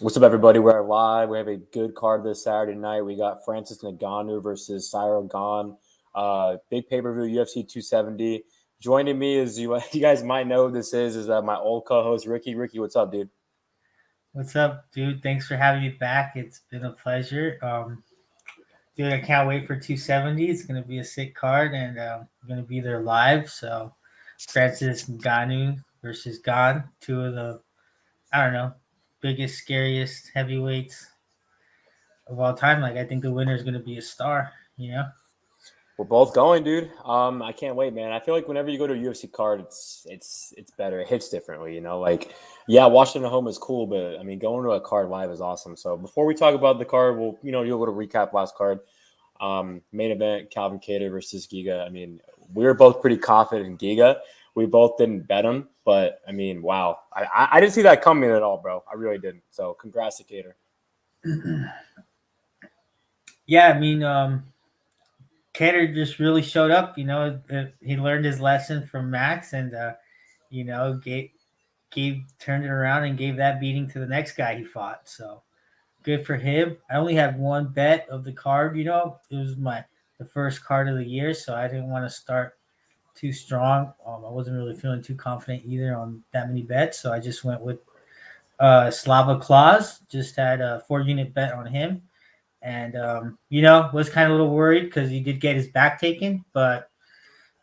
What's up, everybody? We're live. We have a good card this Saturday night. We got Francis Ngannou versus Cyril Gane. Big pay-per-view, UFC 270. Joining me is, you guys might know who this is my old co-host, Ricky. Ricky, what's up, dude? What's up, dude? Thanks for having me back. It's been a pleasure. Dude, I can't wait for 270. It's gonna be a sick card, and I'm gonna be there live. So, Francis Ngannou versus Gane, two of the I don't know biggest, scariest heavyweights of all time. Like I think the winner is gonna be a star. You know. We're both going, dude. I can't wait, man. I feel like whenever you go to a UFC card, it's better. It hits differently, Like, yeah, watching at home is cool, but I mean, going to a card live is awesome. So before we talk about the card, we'll do a little recap last card. Main event, Calvin Keator versus Giga. I mean, we were both pretty confident in Giga. We both didn't bet him, but I mean, wow. I didn't see that coming at all, bro. I really didn't. So congrats to Keator. Yeah, I mean, Keator just really showed up. He learned his lesson from Max, and you know, gave turned it around and gave that beating to the next guy he fought. So good for him. I only had one bet of the card. It was the first card of the year, so I didn't want to start too strong. I wasn't really feeling too confident either on that many bets, so I just went with Slava Claus. Just had a 4 unit bet on him, and was kind of a little worried because he did get his back taken, but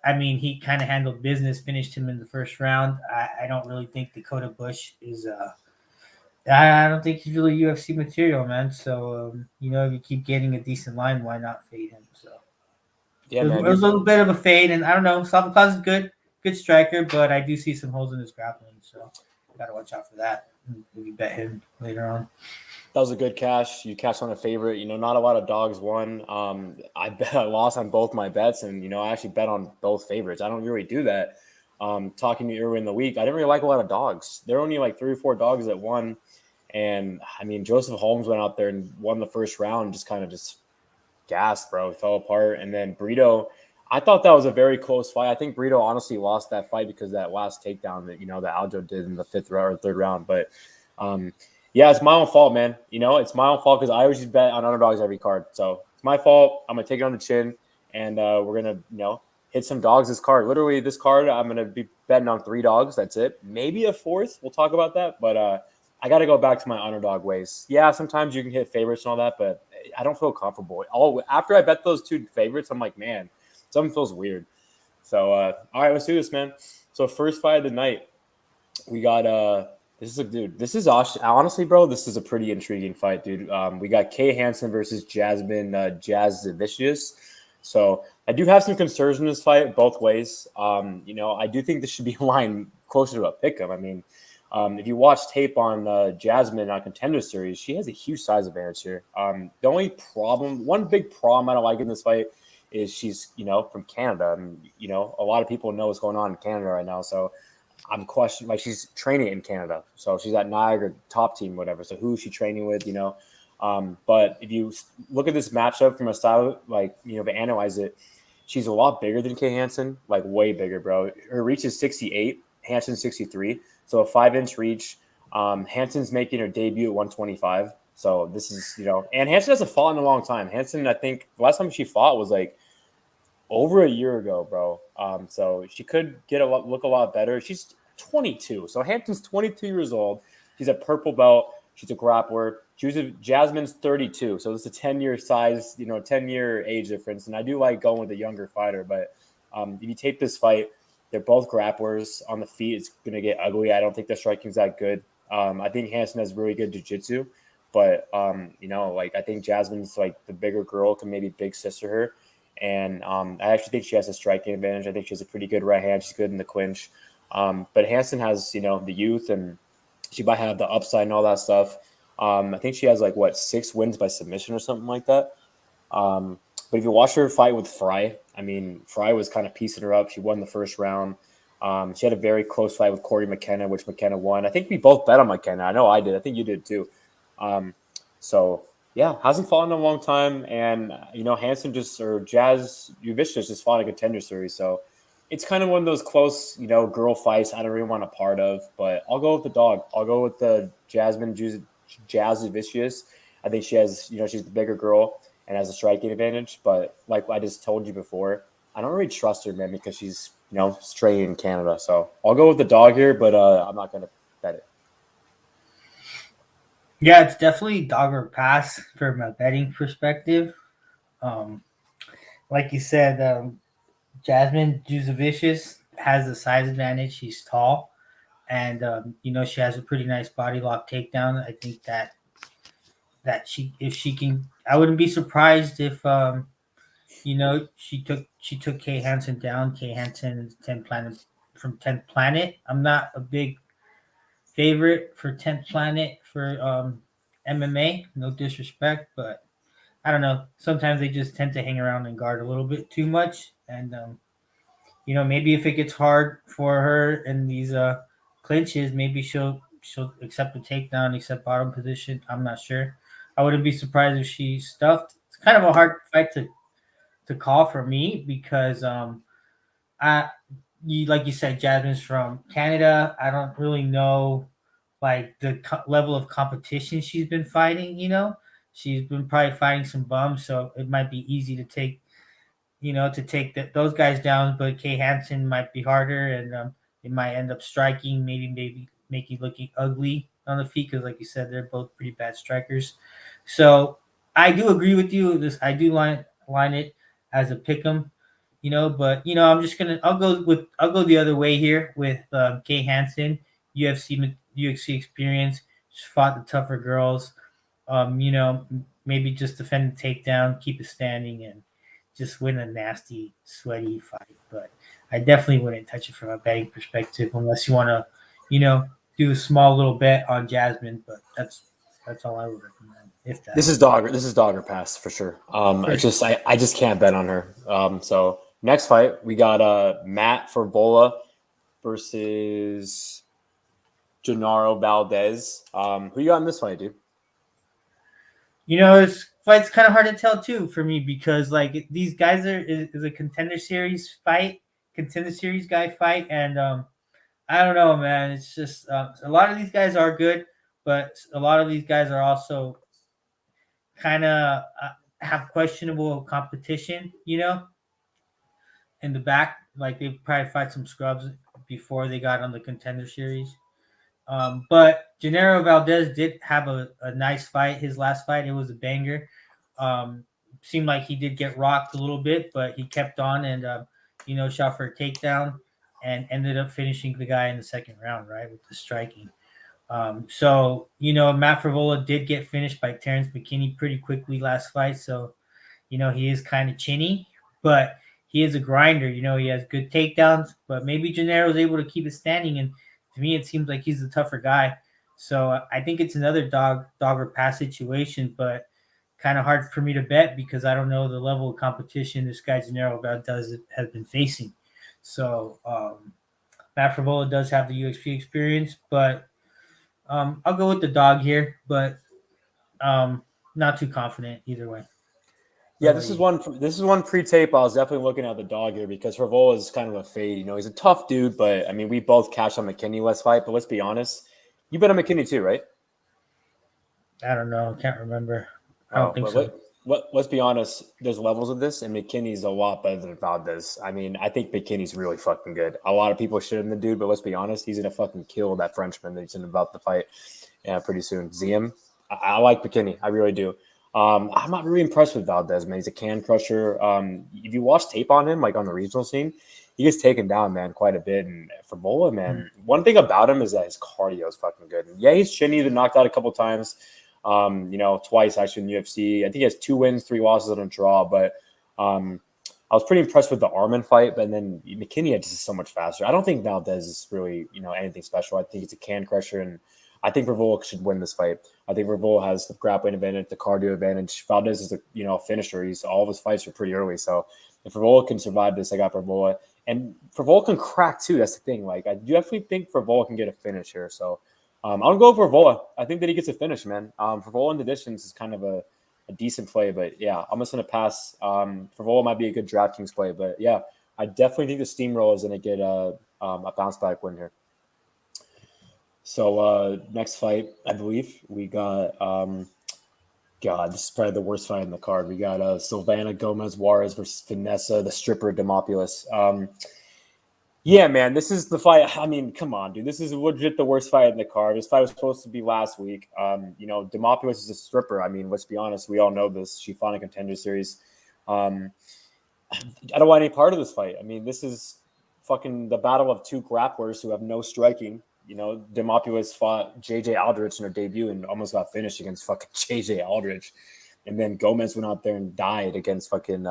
I mean, he kind of handled business, finished him in the first round. I don't really think Dakota Bush is. I don't think he's really UFC material, man. So if you keep getting a decent line, why not fade him? So Yeah, it was, man. it was a little bit of a fade, and I don't know. Salvakaz is good striker, but I do see some holes in his grappling, so got to watch out for that. Maybe bet him later on. That was a good cash. You cashed on a favorite. Not a lot of dogs won. I lost on both my bets, and I actually bet on both favorites. I don't really do that. Talking to you earlier in the week, I didn't really like a lot of dogs. There were only like 3 or 4 dogs that won, and I mean Joseph Holmes went out there and won the first round, just gassed, bro. It fell apart, and then Brito. I thought that was a very close fight. I think Brito honestly lost that fight because of that last takedown that Aljo did in the fifth round or third round, but. Um, yeah, it's my own fault, man. It's my own fault because I always just bet on underdogs every card. So it's my fault. I'm gonna take it on the chin, and we're gonna, hit some dogs this card. Literally, this card, I'm gonna be betting on 3 dogs. That's it. Maybe a fourth. We'll talk about that. But I got to go back to my underdog ways. Yeah, sometimes you can hit favorites and all that, but I don't feel comfortable. After I bet those 2 favorites, I'm like, man, something feels weird. So all right, let's do this, man. So first fight of the night, we got This is honestly, bro. This is a pretty intriguing fight, dude. We got Kay Hansen versus Jasmine Jasudavicius. So I do have some concerns in this fight both ways. I do think this should be a line closer to a pick'em. I mean, if you watch tape on Jasmine on Contender Series, she has a huge size advantage here. The only problem, one big problem I don't like in this fight is she's from Canada, and a lot of people know what's going on in Canada right now. So I'm questioning, like, she's training in Canada, so she's at Niagara top team, whatever. So who is she training with? But if you look at this matchup from a style, like to analyze it, she's a lot bigger than Kay Hansen, like way bigger, bro. Her reach is 68, Hansen's 63, so a 5-inch reach. Hansen's making her debut at 125. So this is and Hansen hasn't fought in a long time. Hansen, I think the last time she fought was like over a year ago, bro. So she could look a lot better. She's 22. So Hampton's 22 years old. She's a purple belt. She's a grappler. Jasmine's 32. So it's a 10-year size, 10-year age difference. And I do like going with a younger fighter. But if you tape this fight, they're both grapplers. On the feet, it's going to get ugly. I don't think their striking's that good. I think Hansen has really good jiu-jitsu. But, I think Jasmine's like the bigger girl, can maybe big sister her. And I actually think she has a striking advantage. I think she has a pretty good right hand. She's good in the clinch. But Hansen has, the youth, and she might have the upside and all that stuff. I think she has 6 wins by submission or something like that. But if you watch her fight with Fry, I mean, Fry was kind of piecing her up. She won the first round. She had a very close fight with Corey McKenna, which McKenna won. I think we both bet on McKenna. I know I did. I think you did too. So yeah, hasn't fought in a long time, and Hansen Jasudavicius just fought a Contender Series, so it's kind of one of those close, girl fights I don't really want a part of. But I'll go with the dog. I'll go with the Jasmine Jasudavicius. I think she has, she's the bigger girl and has a striking advantage. But like I just told you before, I don't really trust her, man, because she's, straight in Canada. So I'll go with the dog here, but I'm not going to bet it. Yeah, it's definitely dog or pass from a betting perspective. Like you said, Jasmine Jusavicius has the size advantage. She's tall, and she has a pretty nice body lock takedown. I think that if she can, I wouldn't be surprised if she took Kay Hansen down. Kay Hansen is 10th Planet from 10th Planet. I'm not a big favorite for 10th Planet for MMA. No disrespect, but I don't know. Sometimes they just tend to hang around and guard a little bit too much, and maybe if it gets hard for her in these clinches, maybe she'll accept the takedown, accept bottom position. I'm not sure. I wouldn't be surprised if she stuffed. It's kind of a hard fight to call for me because I like you said, Jasmine's from Canada. I don't really know like the level of competition she's been fighting. She's been probably fighting some bums, so it might be easy to take those guys down. But Kay Hansen might be harder, and it might end up striking, maybe make you looking ugly on the feet because, like you said, they're both pretty bad strikers. So I do agree with you. I do line it as a pick 'em, But I'll go the other way here with Kay Hansen, UFC experience. She's fought the tougher girls. Maybe just defend the takedown, keep it standing, and just win a nasty, sweaty fight. But I definitely wouldn't touch it from a betting perspective unless you want to, do a small little bet on Jasmine. But that's all I would recommend. If that. This is dog or pass for sure. It's just I just can't bet on her. So next fight we got Matt Frevola versus Gennaro Valdez. Who you got in this fight, dude? This fight's kind of hard to tell too for me because like these guys is a contender series guy fight, and I don't know, man. It's just a lot of these guys are good, but a lot of these guys are also kind of have questionable competition, in the back. Like they probably fight some scrubs before they got on the contender series. But Gennaro Valdez did have a nice fight. His last fight, it was a banger. Seemed like he did get rocked a little bit, but he kept on and shot for a takedown and ended up finishing the guy in the second round, right, with the striking. Matt Frevola did get finished by Terrence McKinney pretty quickly last fight. So, he is kind of chinny, but he is a grinder. He has good takedowns, but maybe Gennaro is able to keep it standing. And to me, it seems like he's the tougher guy. So I think it's another dog or pass situation, but kind of hard for me to bet because I don't know the level of competition this guy Gennaro Valdez has been facing. So Matt Frevola does have the UFC experience, but I'll go with the dog here, but not too confident either way. Yeah, this is one pre-tape. I was definitely looking at the dog here because Frevola is kind of a fade. He's a tough dude, but I mean, we both cashed on McKinney last fight. But let's be honest, you bet on McKinney too, right? I don't know. Can't remember. I don't think so. Let's be honest. There's levels of this, and McKinney's a lot better than Valdez. I mean, I think McKinney's really fucking good. A lot of people shit on the dude, but let's be honest, he's gonna fucking kill that Frenchman that's about to fight. Yeah, pretty soon. Ziem. I like McKinney. I really do. I'm not really impressed with Valdez, man. He's a can crusher. If you watch tape on him, like on the regional scene, he gets taken down, man, quite a bit. And Frevola, man, one thing about him is that his cardio is fucking good. And yeah, he's chinny. He's been knocked out a couple times. Twice actually in the UFC. I think he has 2 wins, 3 losses, and a draw. But I was pretty impressed with the Arman fight. But then McKinney just so much faster. I don't think Valdez is really, anything special. I think he's a can crusher, and I think Frevola should win this fight. I think Frevola has the grappling advantage, the cardio advantage. Valdez is a finisher. All of his fights are pretty early. So if Frevola can survive this, I got Frevola. And Frevola can crack too. That's the thing. Like I definitely think Frevola can get a finish here. So I'll go for Frevola. I think that he gets a finish, man. Frevola in the distance is kind of a decent play, but yeah, I'm just gonna pass. Frevola might be a good DraftKings play, but yeah, I definitely think the steamroll is gonna get a bounce back win here. So next fight, I believe we got God, this is probably the worst fight in the card. We got Silvana Gomez Juarez versus Vanessa, the stripper Demopoulous. Yeah, man, this is the fight. I mean, come on, dude. This is legit the worst fight in the card. This fight was supposed to be last week. Demopoulous is a stripper. I mean, let's be honest. We all know this. She fought in a contender series. Um, I don't want any part of this fight. I mean, this is fucking the battle of two grapplers who have no striking. Demopoulous fought JJ Aldrich in her debut and almost got finished against fucking JJ Aldrich. And then Gomez went out there and died against fucking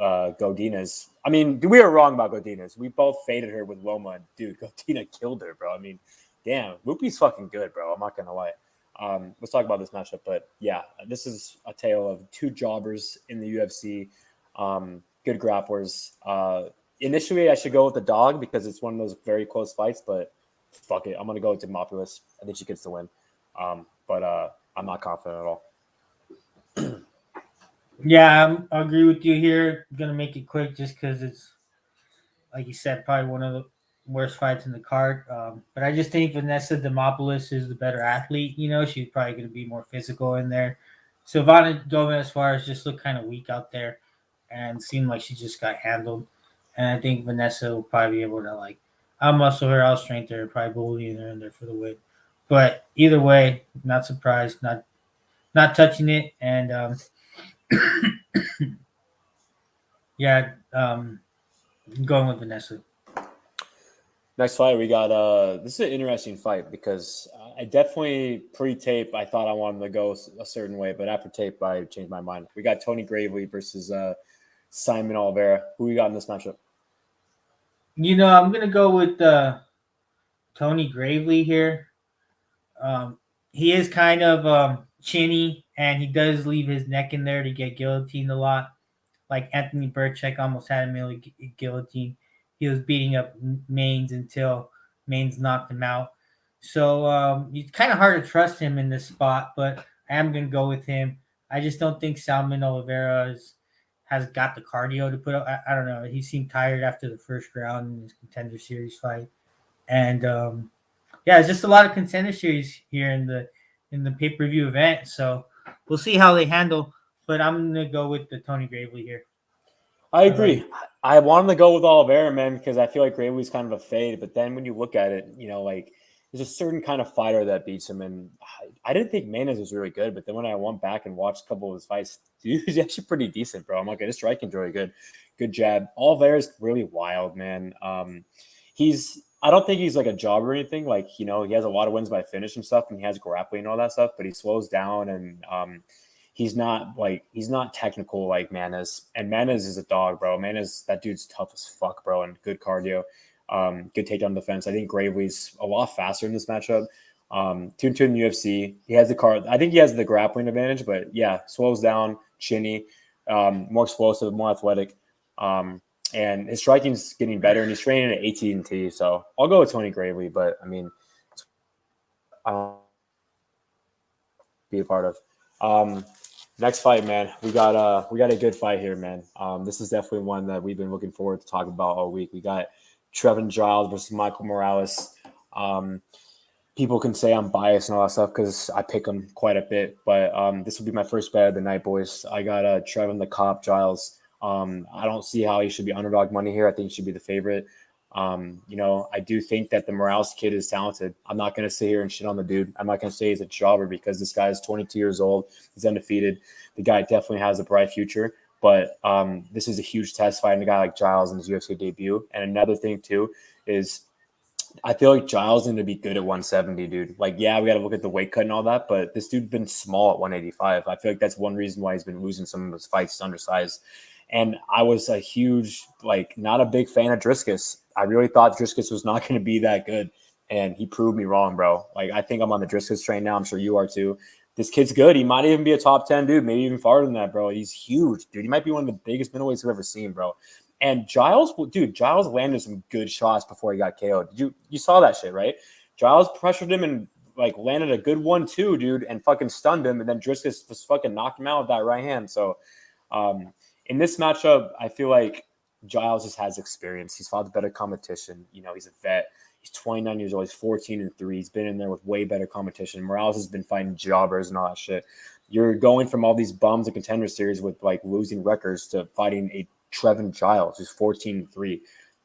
Godinez. I mean, we were wrong about Godinez. We both faded her with Loma. And dude, Godina killed her, bro. I mean, damn, Lupi's fucking good, bro. I'm not going to lie. Let's talk about this matchup. But yeah, this is a tale of two jobbers in the UFC. Good grapplers. Initially, I should go with the dog because it's one of those very close fights, but fuck it. I'm going to go with Demopoulous. I think she gets the win. But I'm not confident at all. Yeah, I agree with you here. I'm going to make it quick just because it's, like you said, probably one of the worst fights in the card. But I just think Vanessa Demopoulous is the better athlete. She's probably going to be more physical in there. Silvana Gomez Suarez just looked kind of weak out there and seemed like she just got handled. And I think Vanessa will probably be able to outmuscle her, outstrength her, probably bully her in there for the win. But either way, not surprised, not touching it, and yeah, going with Vanessa. Next fight, we got this is an interesting fight because I definitely pre-tape I thought I wanted to go a certain way, but after tape I changed my mind. We got Tony Gravely versus Simon Oliveira. Who we got in this matchup? I'm gonna go with Tony Gravely here. He is kind of chinny, and he does leave his neck in there to get guillotined a lot. Like Anthony Burchek almost had him guillotine. He was beating up Maines until Maines knocked him out. So it's kind of hard to trust him in this spot, but I am going to go with him. I just don't think Salman Oliveira has got the cardio to put up. I don't know. He seemed tired after the first round in his contender series fight. And yeah, it's just a lot of contender series here in the pay-per-view event. So we'll see how they handle. But I'm going to go with the Tony Gravely here. I agree. I wanted to go with Oliveira, man, because I feel like Gravely's kind of a fade. But then when you look at it, there's a certain kind of fighter that beats him. And I didn't think Manes was really good. But then when I went back and watched a couple of his fights, dude, he's actually pretty decent, bro. I'm like, his striking's really good. Good jab. Oliveira's really wild, man. I don't think he's like a jobber or anything. Like, he has a lot of wins by finish and stuff, and he has grappling and all that stuff, but he slows down and he's not technical like Manes. And Manes is a dog, bro. That dude's tough as fuck, bro, and good cardio. Good takedown defense. I think Gravely's a lot faster in this matchup. 2-2 in UFC. He has the card. I think he has the grappling advantage, but yeah, slows down, chinny, more explosive, more athletic. And his striking's getting better, and he's training at AT&T. So I'll go with Tony Gravely, but I mean, be a part of. Next fight, man. We got a good fight here, man. This is definitely one that we've been looking forward to talking about all week. We got Trevin Giles versus Michael Morales. People can say I'm biased and all that stuff because I pick him quite a bit, but this will be my first bet of the night, boys. I got Trevin the Cop Giles. I don't see how he should be underdog money here. I think he should be the favorite. I do think that the Morales kid is talented. I'm not going to sit here and shit on the dude. I'm not going to say he's a jobber because this guy is 22 years old. He's undefeated. The guy definitely has a bright future, but this is a huge test fighting a guy like Giles in his UFC debut. And another thing too is I feel like Giles is going to be good at 170, dude. Like, yeah, we got to look at the weight cut and all that, but this dude's been small at 185. I feel like that's one reason why he's been losing some of his fights. He's undersized. And I was a huge, not a big fan of Driscus. I really thought Driscus was not going to be that good, and he proved me wrong, bro. I think I'm on the Driscus train now. I'm sure you are too. This kid's good. He might even be a top 10 dude, maybe even farther than that, bro. He's huge, dude. He might be one of the biggest middleweights I've ever seen, bro. And Giles landed some good shots before he got KO'd. You saw that shit, right? Giles pressured him and landed a good 1-2, dude, and fucking stunned him. And then Driscus just fucking knocked him out with that right hand. So in this matchup, I feel like Giles just has experience. He's fought better competition. He's a vet. He's 29 years old. He's 14-3. He's been in there with way better competition. Morales has been fighting jobbers and all that shit. You're going from all these bums in contender series with like losing records to fighting a Trevin Giles, who's 14-3.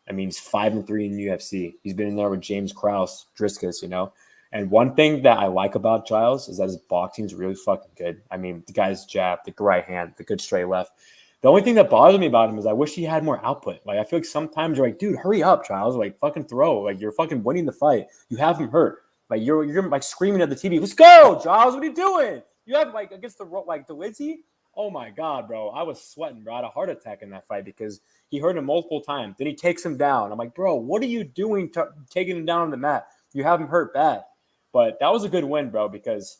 I mean, he's 5-3 in UFC. He's been in there with James Krause, Driscus, you know. And one thing that I like about Giles is that his boxing is really fucking good. I mean, the guy's jab, the right hand, the good straight left. The only thing that bothers me about him is I wish he had more output. Like, I feel like sometimes you're like, dude, hurry up, Giles. Like, fucking throw. Like, you're fucking winning the fight. You have him hurt. Like, you're like screaming at the TV, let's go, Giles. What are you doing? You have like against the Delizzi. Oh my god, bro! I was sweating, bro. I had a heart attack in that fight because he hurt him multiple times. Then he takes him down. I'm like, bro, what are you doing taking him down on the mat? You have him hurt bad. But that was a good win, bro, because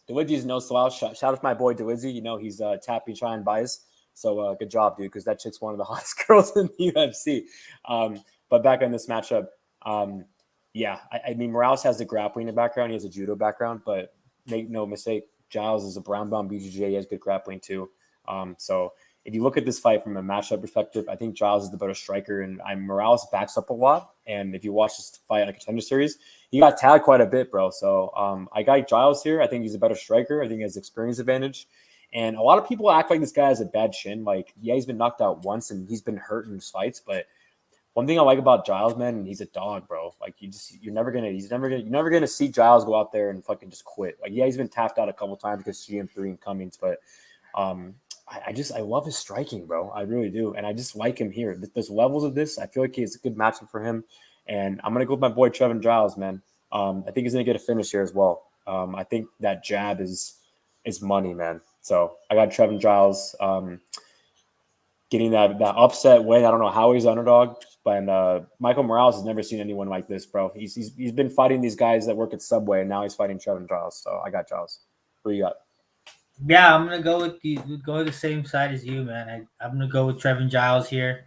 Delizzi's no slouch. Shout out to my boy Delizzi. You know, he's tapping, trying bias. So good job, dude, because that chick's one of the hottest girls in the UFC. But back on this matchup, yeah, I mean, Morales has the grappling background. He has a judo background, but make no mistake, Giles is a brown belt BJJ. He has good grappling too. So if you look at this fight from a matchup perspective, I think Giles is the better striker, and Morales backs up a lot. And if you watch this fight on a contender series, he got tagged quite a bit, bro. So I got Giles here. I think he's a better striker. I think he has experience advantage. And a lot of people act like this guy has a bad shin. Like, yeah, he's been knocked out once and he's been hurt in his fights, but one thing I like about Giles, man, he's a dog, bro. Like, you're never gonna see Giles go out there and fucking just quit. Like, yeah, he's been tapped out a couple times because GM3 and Cummings, but I love his striking, bro. I really do, and I just like him here. There's levels of this. I feel like he's a good matchup for him, and I'm gonna go with my boy Trevin Giles, man. I think he's gonna get a finish here as well. I think that jab is money, man. So I got Trevin Giles getting that upset win. I don't know how he's underdog. But Michael Morales has never seen anyone like this, bro. He's been fighting these guys that work at Subway, and now he's fighting Trevin Giles. So I got Giles. Who you got? Yeah, I'm gonna go with the same side as you, man. I'm gonna go with Trevin Giles here.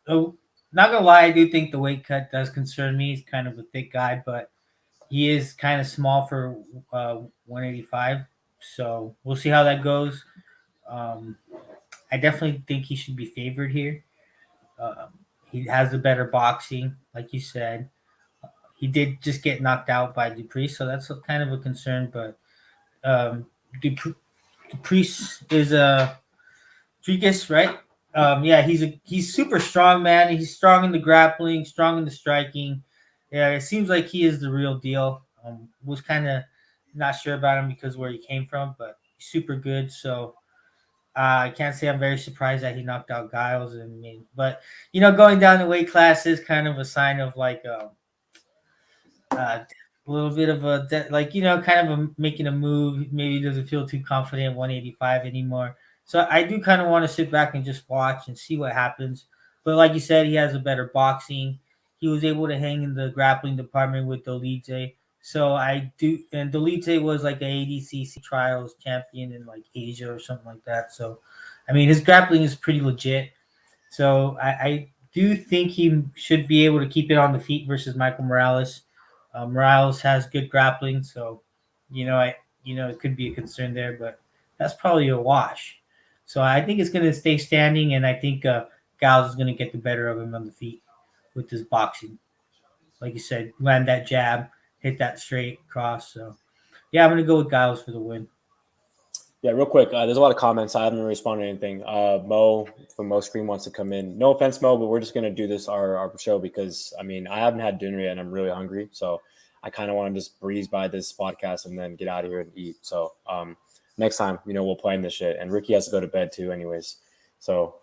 Oh, not gonna lie, I do think the weight cut does concern me. He's kind of a thick guy, but he is kind of small for 185. So we'll see how that goes. I definitely think he should be favored here. Um, he has the better boxing, like you said. He did just get knocked out by Dupree, so that's kind of a concern. But um, Dupree is a Dricus, right? Yeah, he's super strong, man. He's strong in the grappling, strong in the striking. Yeah, it seems like he is the real deal. Was kind of not sure about him because where he came from, but he's super good. So I can't say I'm very surprised that he knocked out Giles. But going down the weight class is kind of a sign of like a little bit of kind of making a move. Maybe he doesn't feel too confident at 185 anymore. So I do kind of want to sit back and just watch and see what happens. But like you said, he has a better boxing. He was able to hang in the grappling department with Dolidze. So I do, and Dolidze was like a ADCC trials champion in like Asia or something like that. So, I mean, his grappling is pretty legit. So I do think he should be able to keep it on the feet versus Michael Morales. Morales has good grappling, so it could be a concern there, but that's probably a wash. So I think it's going to stay standing, and I think Giles is going to get the better of him on the feet with his boxing. Like you said, land that jab, hit that straight cross. So yeah, I'm going to go with Giles for the win. Yeah, real quick. There's a lot of comments. I haven't responded to anything. Mo from Mo Screen wants to come in. No offense, Mo, but we're just gonna do this our show because I mean I haven't had dinner yet and I'm really hungry. So I kind of want to just breeze by this podcast and then get out of here and eat. So next time, we'll plan this shit. And Ricky has to go to bed too, anyways. So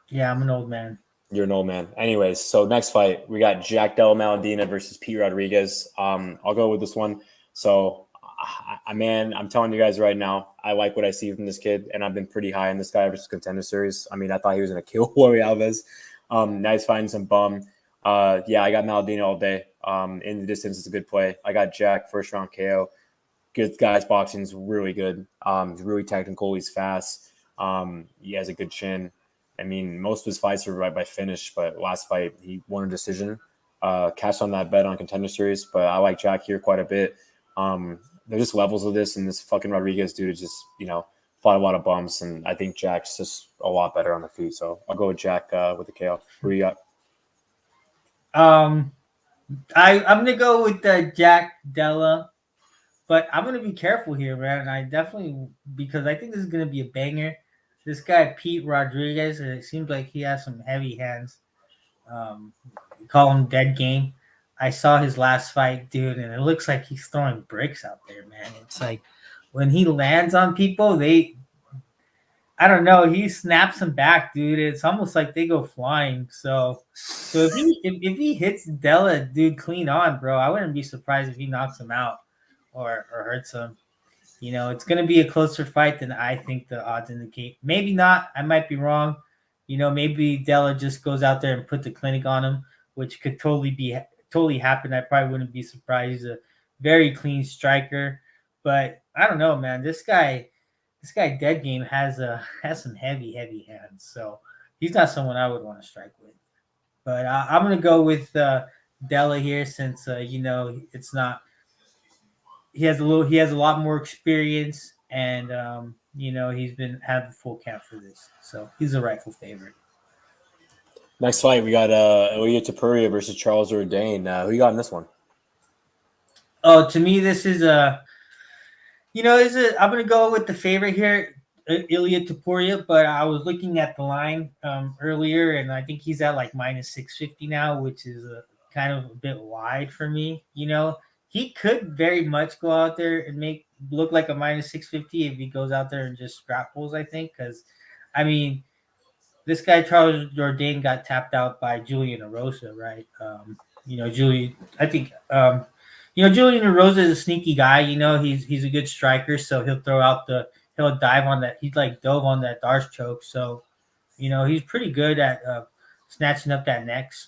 yeah, I'm an old man. You're an old man. Anyways, so next fight we got Jack Della Maddalena versus Pete Rodriguez. I'll go with this one. So. Man, I'm telling you guys right now, I like what I see from this kid, and I've been pretty high on this guy versus contender series. I mean, I thought he was going to kill Jorge Alves. Now he's fighting some bum. Yeah, I got Maddalena all day. In the distance, it's a good play. I got Jack, first round KO. Good guy's boxing is really good. He's really technical. He's fast. He has a good chin. I mean, most of his fights are right by finish, but last fight, he won a decision. Cashed on that bet on contender series, but I like Jack here quite a bit. There's just levels of this, and this fucking Rodriguez dude is just, fought a lot of bumps, and I think Jack's just a lot better on the feet. So I'll go with Jack with the KO. Who you got? I'm gonna go with Jack Della, but I'm gonna be careful here, man. I definitely because I think this is gonna be a banger. This guy Pete Rodriguez, it seems like he has some heavy hands. We call him Dead Game. I saw his last fight, dude, and it looks like he's throwing bricks out there, man. It's like when he lands on people, I don't know, he snaps them back, dude. It's almost like they go flying. So if he hits Della, dude, clean on, bro, I wouldn't be surprised if he knocks him out or hurts him. It's going to be a closer fight than I think the odds indicate. Maybe not. I might be wrong. Maybe Della just goes out there and put the clinic on him, which could totally happen. I probably wouldn't be surprised. He's a very clean striker, but I don't know, man. This guy Dead Game has some heavy hands, so he's not someone I would want to strike with. But I'm gonna go with Della here since it's not he has a lot more experience and he's been had the full camp for this, so he's a rightful favorite. Next fight, we got Ilya Topuria versus Charles Jourdain. Who you got in this one? Oh, to me, this is I'm gonna go with the favorite here, Ilya Topuria, but I was looking at the line earlier, and I think he's at like minus 650 now, which is kind of a bit wide for me. He could very much go out there and make look like a minus 650 if he goes out there and just grapples. I think because, I mean, this guy Charles Jourdain got tapped out by Julian Erosa, right? Julian. I think Julian Erosa is a sneaky guy. He's a good striker, so he'll dive on that. He's like dove on that Darce choke, so he's pretty good at snatching up that next.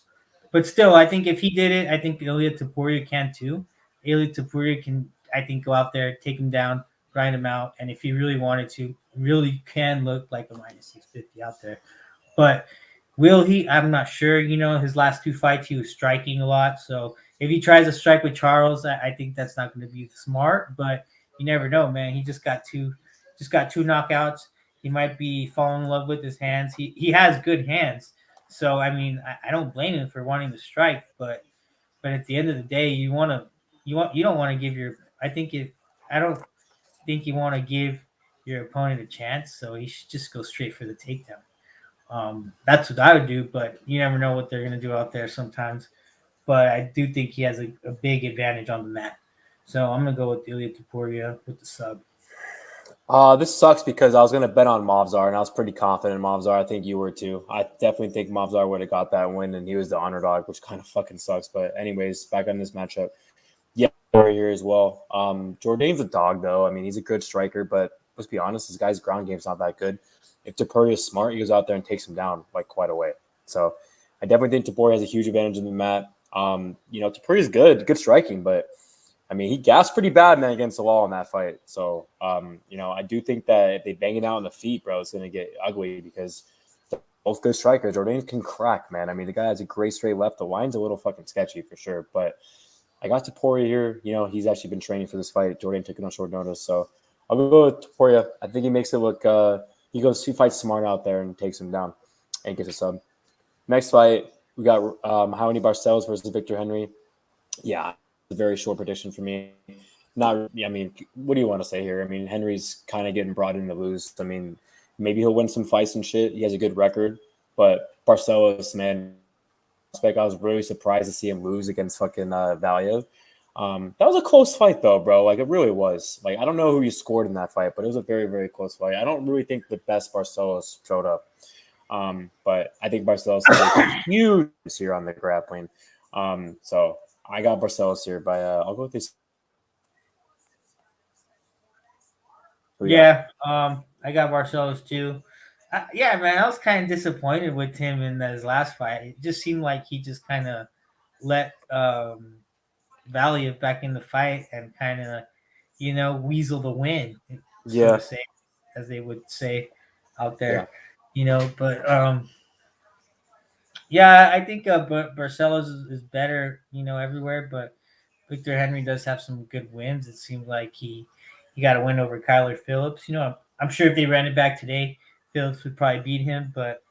But still, I think if he did it, I think Ilya Topuria can too. Ilya Topuria can, I think, go out there, take him down, grind him out, and if he really wanted to, really can look like a minus 650 out there. But will he? I'm not sure. His last two fights, he was striking a lot. So if he tries to strike with Charles, I think that's not going to be smart. But you never know, man. He just got two knockouts. He might be falling in love with his hands. He has good hands. So I mean, I don't blame him for wanting to strike. But at the end of the day, you don't want to give your. I don't think you want to give your opponent a chance. So he should just go straight for the takedown. That's what I would do, but you never know what they're going to do out there sometimes. But I do think he has a big advantage on the mat. So I'm going to go with Ilya Topuria with the sub. This sucks because I was going to bet on Movzar, and I was pretty confident in Movzar. I think you were too. I definitely think Movzar would have got that win, and he was the underdog, which kind of fucking sucks. But anyways, back on this matchup. Yeah, right here as well. Jourdain's a dog, though. I mean, he's a good striker, but let's be honest, this guy's ground game's not that good. If Topuria is smart, he goes out there and takes him down like quite a way. So I definitely think Topuria has a huge advantage in the mat. Topuria is good striking, but I mean, he gassed pretty bad, man, against the wall in that fight. So, I do think that if they bang it out on the feet, bro, it's going to get ugly because both good strikers. Jourdain can crack, man. I mean, the guy has a great straight left. The line's a little fucking sketchy for sure, but I got Topuria here. He's actually been training for this fight. Jourdain took it on short notice, so I'll go with Topuria. I think he makes it look. He fights smart out there and takes him down and gets a sub. Next fight, we got Raoni Barcelos versus Victor Henry. Yeah, a very short prediction for me. What do you want to say here? I mean, Henry's kind of getting brought in to lose. I mean, maybe he'll win some fights and shit. He has a good record, but Barcelos, man, I was really surprised to see him lose against fucking Valiev. That was a close fight, though, bro. Like, it really was. Like, I don't know who you scored in that fight, but it was a very, very close fight. I don't really think the best Barcelos showed up. But I think Barcelos is huge here on the grappling. So I got Barcelos here by I'll go with this. Yeah, I got Barcelos too. Yeah, man, I was kind of disappointed with him in his last fight. It just seemed like he just kind of let Valiev back in the fight and kind of, weasel the win, so to say, as they would say out there. But yeah, I think Barcelos is better, everywhere. But Victor Henry does have some good wins. It seems like he got a win over Kyler Phillips. I'm sure if they ran it back today, Phillips would probably beat him. But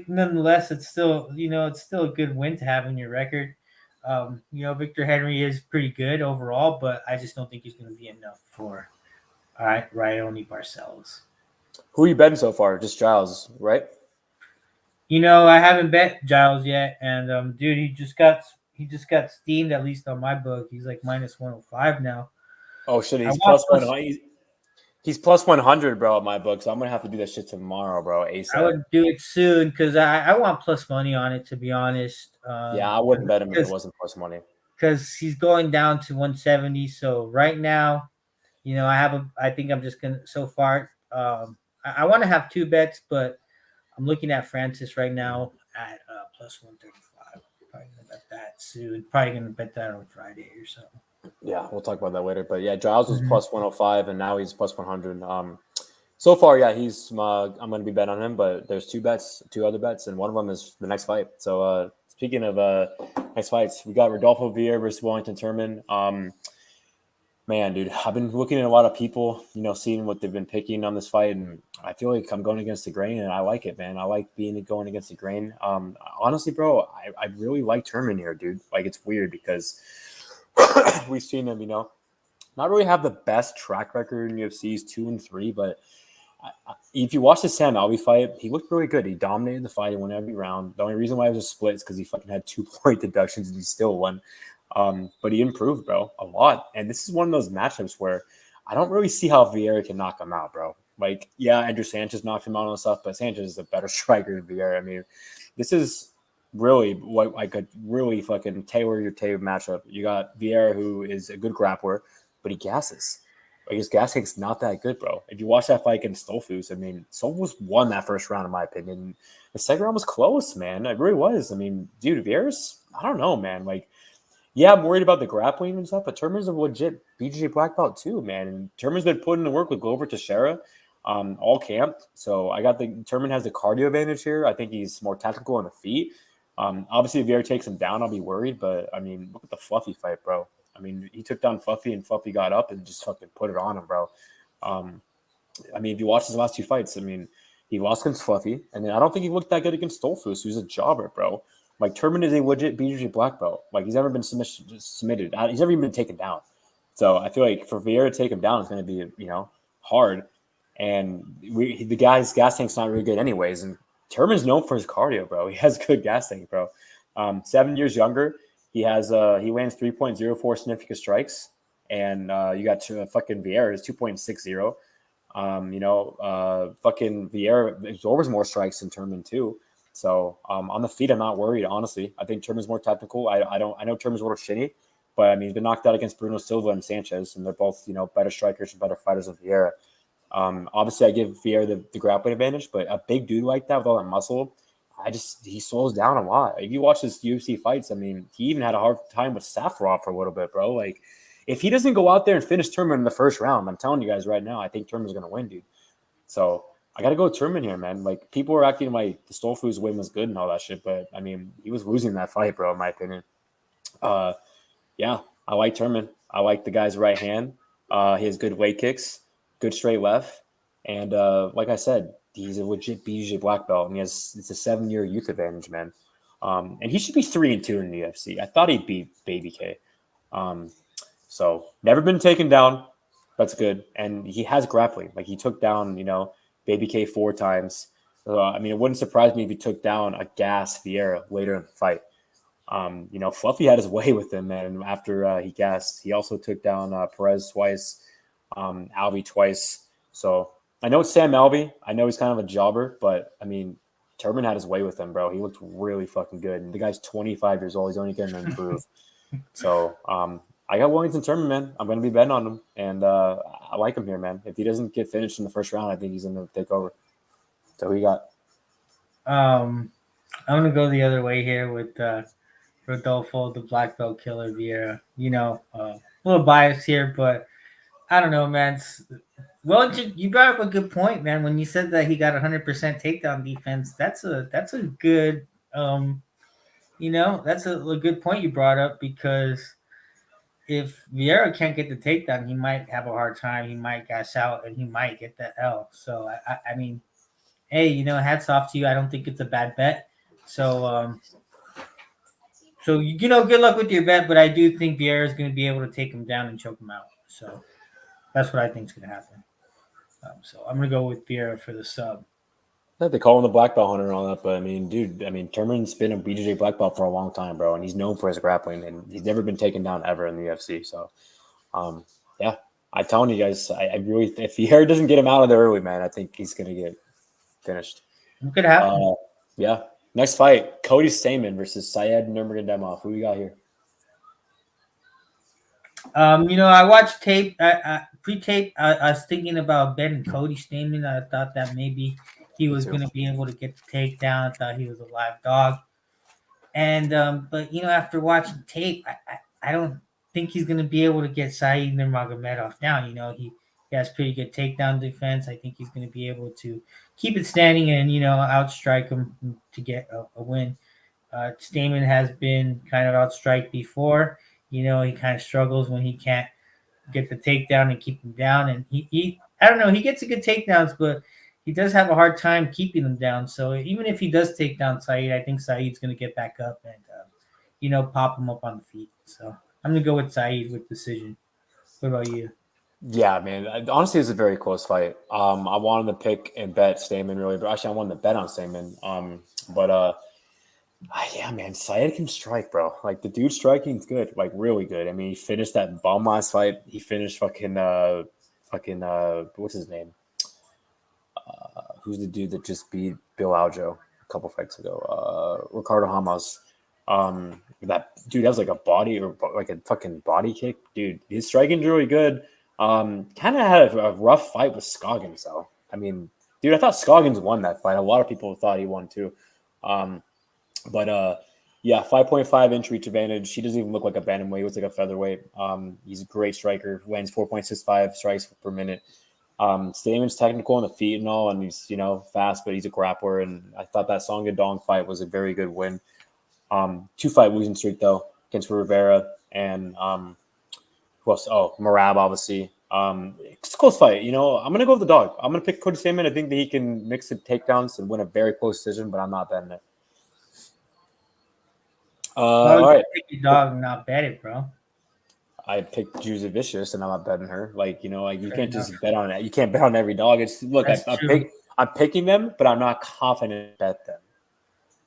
nonetheless, it's still a good win to have in your record. Victor Henry is pretty good overall, but I just don't think he's going to be enough for Raoni Barcelos. Who are you betting so far? Just Giles, right? I haven't bet Giles yet, and dude, he just got steamed, at least on my book. He's like minus 105 now. Oh shit, I he's want plus plus 100. He's plus 100, bro, at my book. So I'm gonna have to do that shit tomorrow, bro. I ASAP. would do it soon because I want plus money on it, to be honest. Yeah, I wouldn't bet him if it Because wasn't plus money. he's going down to 170. So right now, I think I'm just gonna so far. I want to have two bets, but I'm looking at Francis right now at plus 135. Probably gonna bet that soon. Probably gonna bet that on Friday or so. Yeah, we'll talk about that later. But yeah, Giles was Mhm. plus 105, and now he's plus 100. So far, yeah, he's. I'm going to be bet on him, but there's two other bets, and one of them is the next fight. So speaking of next fights, we got Rodolfo Viera versus Wellington Turman. Man, dude, I've been looking at a lot of people, seeing what they've been picking on this fight, and I feel like I'm going against the grain, and I like it, man. I like going against the grain. Honestly, bro, I really like Turman here, dude. Like, it's weird because we've seen him, not really have the best track record in UFC's 2-3, but if you watch the Sam Alvey fight, he looked really good. He dominated the fight. He won every round. The only reason why it was a split is because he fucking had 2-point deductions and he still won. But he improved, bro, a lot. And this is one of those matchups where I don't really see how Viera can knock him out, bro. Like, yeah, Andrew Sanchez knocked him out and stuff, but Sanchez is a better striker than Viera. I mean, this is really what I could really fucking tailor your matchup. You got Viera, who is a good grappler, but he gasses. Like, his gas take's not that good, bro. If you watch that fight against Stolfus, I mean, Stolfus won that first round, in my opinion. The second round was close, man. It really was. I mean, dude, Viera's, I don't know, man. Like, yeah, I'm worried about the grappling and stuff, but Turman's a legit BJJ black belt too, man. And Turman's been putting in the work with Glover Teixeira, all camp. So I got Turman has the cardio advantage here. I think he's more tactical on the feet. Obviously, if Viera takes him down, I'll be worried. But I mean, look at the Fluffy fight, bro. I mean, he took down Fluffy, and Fluffy got up and just fucking put it on him, bro. I mean, if you watch his last two fights, I mean, he lost against Fluffy, and then I don't think he looked that good against Stolfus, who's a jobber, bro. Like, Turman is a legit BJJ black belt. Like, he's never been submitted. He's never even been taken down. So I feel like for Viera to take him down is going to be, hard. And the guy's gas tank's not really good anyways. And Turman's known for his cardio, bro. He has good gas tank, bro. 7 years younger. He lands 3.04 significant strikes. And you got fucking Viera is 2.60. Fucking Viera absorbs more strikes than Turman too. So on the feet, I'm not worried, honestly. I think Turman's more technical. I know Turman's a little shitty, but I mean, he's been knocked out against Bruno Silva and Sanchez, and they're both, better strikers and better fighters than Viera. Obviously, I give Viera the grappling advantage, but a big dude like that with all that muscle, he slows down a lot. If you watch his UFC fights, I mean, he even had a hard time with Safarov for a little bit, bro. Like, if he doesn't go out there and finish Turman in the first round, I'm telling you guys right now, I think Turman's going to win, dude. So I got to go with Turman here, man. Like, people were acting like the Stolfus win was good and all that shit, but I mean, he was losing that fight, bro, in my opinion. Yeah, I like Turman. I like the guy's right hand. He has good weight kicks, good straight left, and like I said, he's a legit BJJ black belt, and it's a 7-year youth advantage, man. And he should be 3-2 in the UFC. I thought he'd beat Baby K. So never been taken down. That's good, and he has grappling. Like, he took down, Baby K 4 times. I mean, it wouldn't surprise me if he took down a gas Viera later in the fight. Fluffy had his way with him, man. After he gassed, he also took down Perez twice, Alvey twice. So I know it's Sam Alvey. I know he's kind of a jobber, but I mean, Turman had his way with him, bro. He looked really fucking good. And the guy's 25 years old. He's only getting to improve. So I got Wellington Turman, man. I'm going to be betting on him. And I like him here, man. If he doesn't get finished in the first round, I think he's going to take over. So who you got? I'm gonna go the other way here with Rodolfo, the black belt killer Viera. A little biased here, but I don't know, man. You brought up a good point, man. When you said that he got 100% takedown defense, that's a good that's a good point you brought up, because if Viera can't get the takedown, he might have a hard time. He might gas out, and he might get the L. So I mean, hey, hats off to you. I don't think it's a bad bet. So So good luck with your bet, but I do think Viera is going to be able to take him down and choke him out. So that's what I think is going to happen. So I'm going to go with Viera for the sub. They call him the black belt hunter and all that, but I mean, dude, I mean, Turman's been a BJJ black belt for a long time, bro, and he's known for his grappling, and he's never been taken down ever in the UFC. So, yeah, I'm telling you guys, I really, if Fialho doesn't get him out of there early, man, I think he's gonna get finished. It could happen. Yeah. Next fight, Cody Stamann versus Syed Nurmagomedov. Who we got here? I watched tape. Pre-tape. I was thinking about betting Cody Stamann. I thought that maybe he was going to be able to get the takedown. I thought he was a live dog. And but after watching tape, I don't think he's going to be able to get Saeed Nurmagomedov down. He has pretty good takedown defense. I think he's going to be able to keep it standing and outstrike him to get a win. Stamann has been kind of outstriked before. He kind of struggles when he can't get the takedown and keep him down. And he I don't know, he gets a good takedowns, but he does have a hard time keeping them down. So even if he does take down Saeed, I think Saeed's going to get back up and pop him up on the feet. So I'm going to go with Saeed with decision. What about you? Yeah, man. Honestly, it's a very close fight. I wanted to pick and bet Stamann really, but actually, I wanted to bet on Stamann. Yeah, man, Syed can strike, bro. Like the dude striking's good, like really good. I mean, he finished that bum last fight. He finished what's his name? Who's the dude that just beat Bill Aljo a couple fights ago? Ricardo Hamas. That dude, that was like a body or like a fucking body kick, dude. His striking's really good. Kind of had a rough fight with Scoggins, though. I mean, dude, I thought Scoggins won that fight. A lot of people thought he won too. Yeah, 5.5 inch reach advantage. He doesn't even look like a bantamweight. He looks like a featherweight. He's a great striker. Lands 4.65 strikes per minute. Stamann's technical on the feet and all, and he's fast, but he's a grappler. And I thought that Song Yadong fight was a very good win. 2-fight losing streak though against Rivera and who else? Oh, Marab, obviously. It's a close fight. I'm gonna go with the dog. I'm gonna pick Cody Stamann. I think that he can mix the takedowns and win a very close decision, but I'm not betting it. All right. Pick your dog and not bet it, bro. I picked Jasudavicius, and I'm not betting her. You can't just bet on it. You can't bet on every dog. I'm picking them, but I'm not confident to bet them.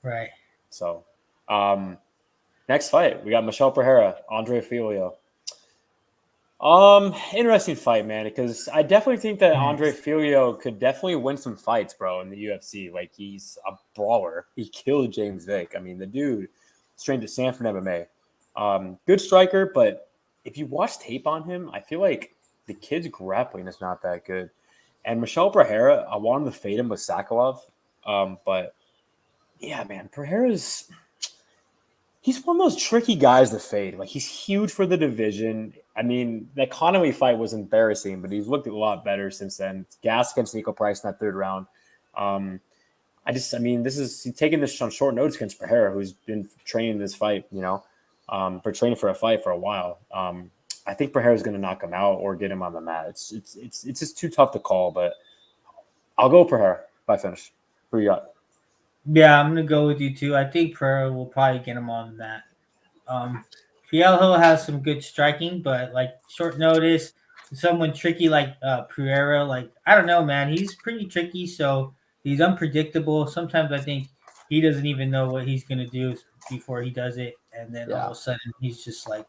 Right. So, next fight we got Michel Pereira, Andre Fialho. Interesting fight, man, because I definitely think that Andre Fialho could definitely win some fights, bro, in the UFC. Like, he's a brawler. He killed James Vick. I mean, the dude trained at Sanford MMA. Good striker, but if you watch tape on him, I feel like the kid's grappling is not that good. And Michel Pereira, I wanted to fade him with Sakalov, but yeah, man, Pereira's he's one of those tricky guys to fade. Like, he's huge for the division. I mean, the Conway fight was embarrassing, but he's looked a lot better since then. Gas against Nico Price in that third round. He's taking this on short notice against Pereira, who's been training this fight, for training for a fight for a while. I think Pereira's going to knock him out or get him on the mat. It's just too tough to call, but I'll go Pereira by finish. Who you got? Yeah, I'm gonna go with you too. I think Pereira will probably get him on that. Fialho has some good striking, but like short notice, someone tricky like Pereira, like I don't know, man. He's pretty tricky, so he's unpredictable. Sometimes I think he doesn't even know what he's gonna do before he does it, and then all of a sudden he's just like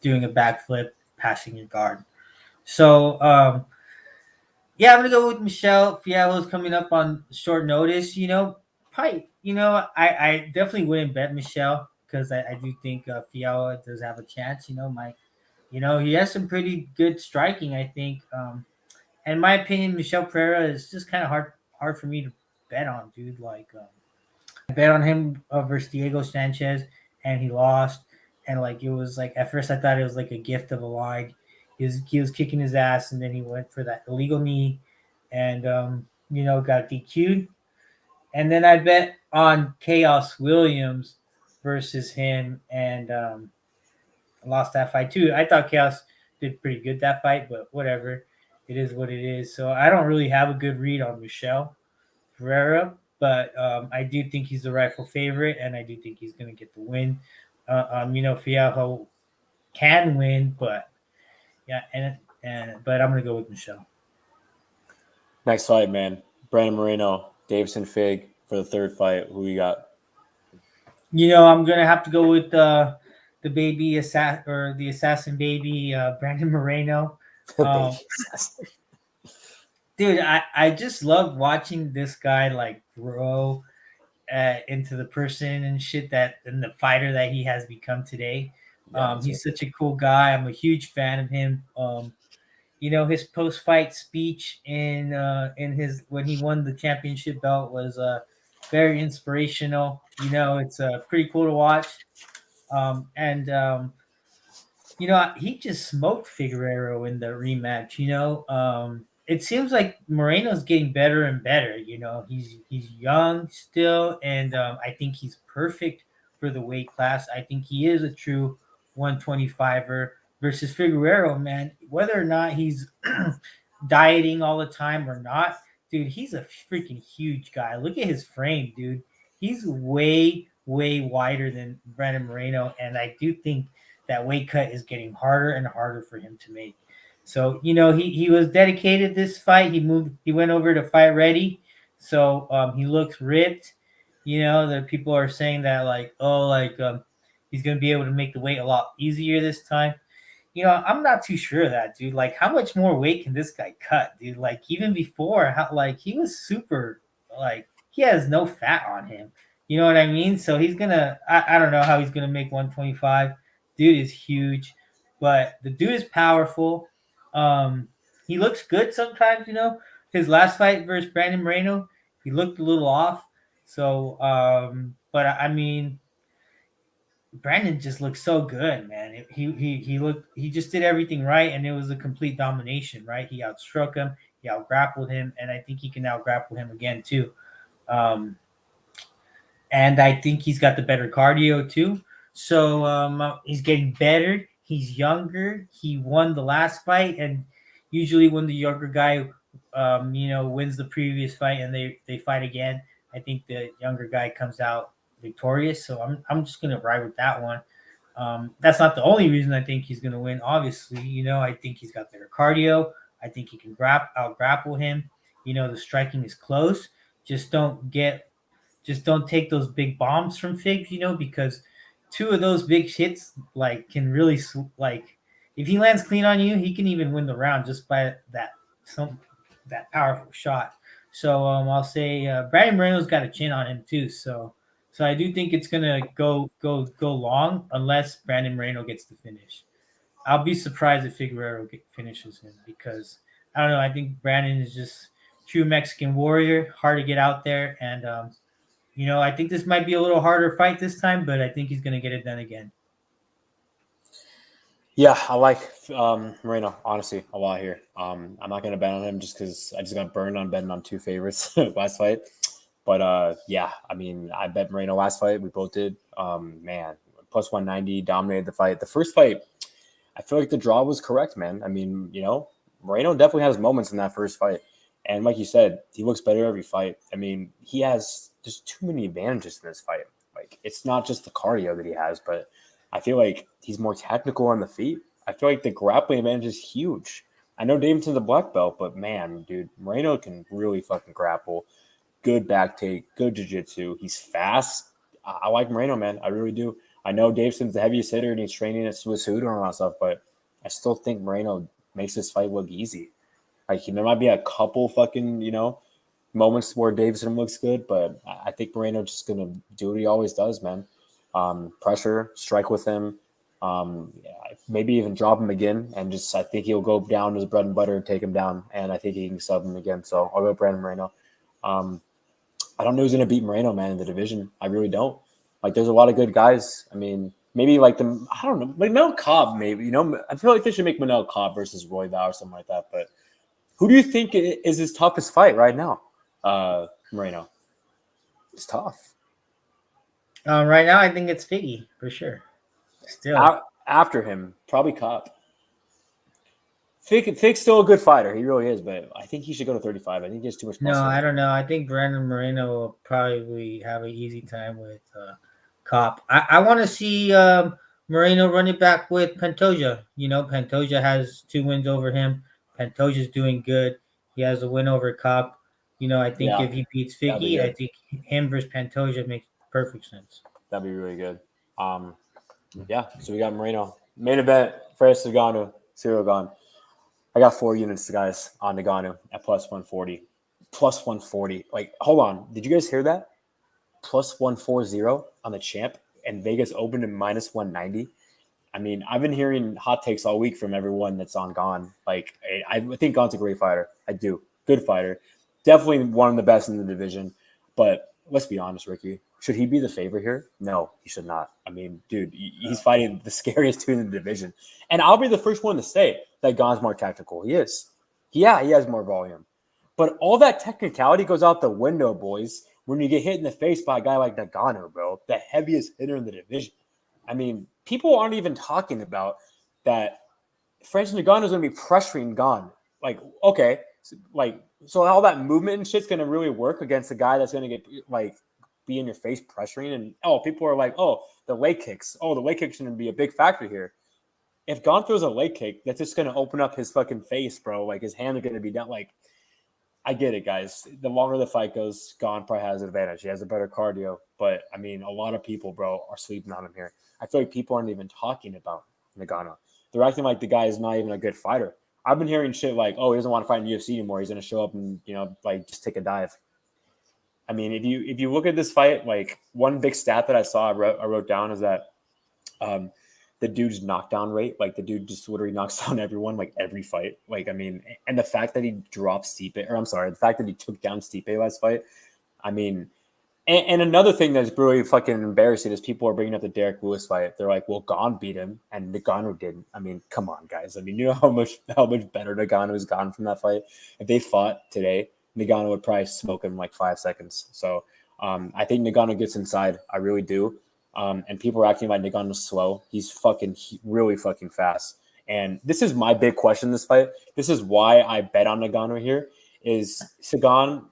doing a backflip, passing your guard. So yeah, I'm gonna go with Michel. Fialho's coming up on short notice. Probably. I definitely wouldn't bet Michel because I do think Fialho does have a chance. He has some pretty good striking. I think. In my opinion, Michel Pereira is just kind of hard for me to bet on, dude. Like, I bet on him versus Diego Sanchez, and he lost. And like it was like at first I thought it was like a gift of a line. He was kicking his ass, and then he went for that illegal knee, and got DQ'd. And then I bet on Chaos Williams versus him, and lost that fight too. I thought Chaos did pretty good that fight, but whatever. It is what it is. So I don't really have a good read on Michel Pereira, but I do think he's the rightful favorite, and I do think he's going to get the win. Fialho can win, but yeah, but I'm gonna go with Michelle. Next fight, man. Brandon Moreno, Davison Fig for the third fight. Who you got? I'm gonna have to go with the baby assassin baby, Brandon Moreno. Baby. Dude, I just love watching this guy like grow into the person and shit and the fighter that he has become today. Yeah, He's such a cool guy. I'm a huge fan of him. His post fight speech in his when he won the championship belt was very inspirational. It's pretty cool to watch. And he just smoked Figueiredo in the rematch. It seems like Moreno's getting better and better. He's young still, and I think he's perfect for the weight class. I think he is a true 125er versus Figueiredo, man. Whether or not he's dieting all the time or not, dude, he's a freaking huge guy. Look at his frame, dude. He's way, way wider than Brandon Moreno, and I do think that weight cut is getting harder and harder for him to make. So, he was dedicated this fight. He went over to Fight Ready. So he looks ripped. The people are saying that like, oh, like he's gonna be able to make the weight a lot easier this time. I'm not too sure of that, dude. Like, how much more weight can this guy cut, dude? Like, even before, he was super, like, he has no fat on him. You know what I mean? So he's gonna, I don't know how he's gonna make 125. Dude is huge, but the dude is powerful. He looks good sometimes, His last fight versus Brandon Moreno, he looked a little off. So, but I mean, Brandon just looked so good, man. He just did everything right, and it was a complete domination, right? He outstruck him, he outgrappled him, and I think he can outgrapple him again too. And I think he's got the better cardio too. So he's getting better. He's younger. He won the last fight, and usually when the younger guy, wins the previous fight and they fight again, I think the younger guy comes out victorious. So I'm just gonna ride with that one. That's not the only reason I think he's gonna win. Obviously, I think he's got better cardio. I think he can out grapple him. The striking is close. Just don't get just don't take those big bombs from Figs, because two of those big hits like can really like if he lands clean on you, he can even win the round just by that powerful shot. So I'll say Brandon Moreno's got a chin on him too. So I do think it's gonna go long unless Brandon Moreno gets the finish. I'll be surprised if Figueroa finishes him because I don't know. I think Brandon is just true Mexican warrior, hard to get out there, and I think this might be a little harder fight this time, but I think he's going to get it done again. Yeah, I like Moreno, honestly, a lot here. I'm not going to bet on him just because I just got burned on betting on two favorites last fight. But yeah, I mean, I bet Moreno last fight. We both did. Man, plus 190, dominated the fight. The first fight, I feel like the draw was correct, man. I mean, Moreno definitely has moments in that first fight. And like you said, he looks better every fight. I mean, he has just too many advantages in this fight. Like, it's not just the cardio that he has, but I feel like he's more technical on the feet. I feel like the grappling advantage is huge. I know Davidson's a black belt, but man, dude, Moreno can really fucking grapple. Good back take, good jiu-jitsu. He's fast. I like Moreno, man. I really do. I know Davidson's the heaviest hitter and he's training at Swiss Hood and all that stuff, but I still think Moreno makes this fight look easy. Like, there might be a couple fucking, moments where Davidson looks good, but I think Moreno's just going to do what he always does, man. Pressure, strike with him, maybe even drop him again, and I think he'll go down to his bread and butter and take him down, and I think he can sub him again. So I'll go Brandon Moreno. I don't know who's going to beat Moreno, man, in the division. I really don't. Like, there's a lot of good guys. I mean, maybe like I don't know, like Manel Cobb, maybe. I feel like they should make Manel Cobb versus Roy Val or something like that, but who do you think is his toughest fight right now? Moreno. It's tough. Right now, I think it's Figgy for sure. Still, after him, probably Cobb. Fig's still a good fighter. He really is, but I think he should go to 35. I think he has too much muscle. No, I don't know. I think Brandon Moreno will probably have an easy time with Cop. I want to see Moreno run it back with Pantoja. Pantoja has 2 wins over him. Pantoja's doing good. He has a win over Cop. I think Yeah, if he beats that'd be Figgy, I good. think him versus Pantoja makes perfect sense. That'd be really good. Yeah. So we got Moreno main event. Francis Ngannou, Cyril Gane. I got 4 units, guys, on Ngannou at plus 140. Plus 140. Like, hold on. Did you guys hear that? Plus 140 on the champ, and Vegas opened at minus 190. I mean, I've been hearing hot takes all week from everyone that's on Gane. Like, I think Gane's a great fighter. I do. Good fighter. Definitely one of the best in the division. But let's be honest, Ricky. Should he be the favorite here? No, he should not. I mean, dude, he's fighting the scariest two in the division. And I'll be the first one to say that Gane's more tactical. He is. Yeah, he has more volume. But all that technicality goes out the window, boys, when you get hit in the face by a guy like Ngannou, bro, the heaviest hitter in the division. I mean, people aren't even talking about that Francis Ngannou is going to be pressuring Gane. Like, okay, so all that movement and shit's going to really work against a guy that's going to get, like, be in your face pressuring. And, people are like, the leg kicks. The leg kicks going to be a big factor here. If Gane throws a leg kick, that's just going to open up his fucking face, bro. Like, his hand is going to be down. Like, I get it, guys. The longer the fight goes, Gane probably has an advantage. He has a better cardio. But, I mean, a lot of people, bro, are sleeping on him here. I feel like people aren't even talking about Ngannou. They're acting like the guy is not even a good fighter. I've been hearing shit like, he doesn't want to fight in UFC anymore. He's going to show up and, just take a dive. I mean, if you look at this fight, like, one big stat that I saw, I wrote down is that the dude's knockdown rate, like, the dude just literally knocks down everyone, like, every fight. Like, I mean, and the fact that he dropped Stipe, the fact that he took down Stipe last fight, I mean, and another thing that's really fucking embarrassing is people are bringing up the Derek Lewis fight. They're like, well, Gane beat him, and Ngannou didn't. I mean, come on, guys. I mean, you know how much better Ngannou has gone from that fight? If they fought today, Ngannou would probably smoke him in like 5 seconds. So I think Ngannou gets inside. I really do. And people are acting like Ngannou's slow. He's really fucking fast. And this is my big question in this fight. This is why I bet on Ngannou here is Gane.